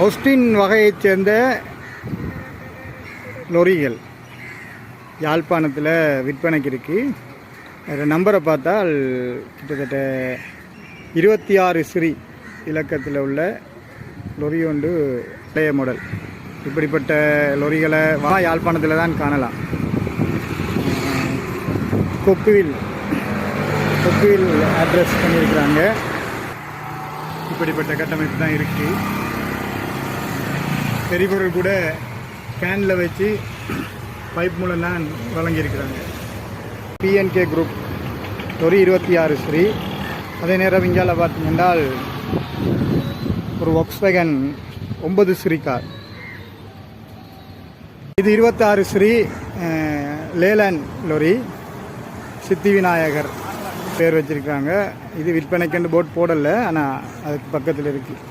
Austin வகையைச் சேர்ந்த லொரிகள் யாழ்ப்பாணத்தில் விற்பனைக்கு இருக்குது. அதில் நம்பரை பார்த்தால் கிட்டத்தட்ட 26 ஸ்ரீ இலக்கத்தில் உள்ள லொரி ஒன்று பழைய மாடல். இப்படிப்பட்ட லொரிகளை யாழ்ப்பாணத்தில் தான் காணலாம். கொக்குவில் அட்ரஸ் பண்ணியிருக்கிறாங்க. இப்படிப்பட்ட கட்டமைப்பு தான் இருக்குது. பெரிபொருள் கூட கேனில் வச்சு பைப் மூலம் தான் வழங்கியிருக்கிறாங்க. PNK group lorry 26 Sri. அதே நேரம் இங்கால பார்த்தீங்கன்னால் ஒரு வாக்ஸ்வேகன் 9 ஸ்ரீ கார். இது 26 ஸ்ரீ லேலன் லொரி. சித்தி விநாயகர் பேர் வச்சுருக்காங்க. இது விற்பனைக்கு போர்ட் போடலை, ஆனால் அதுக்கு பக்கத்தில் இருக்குது.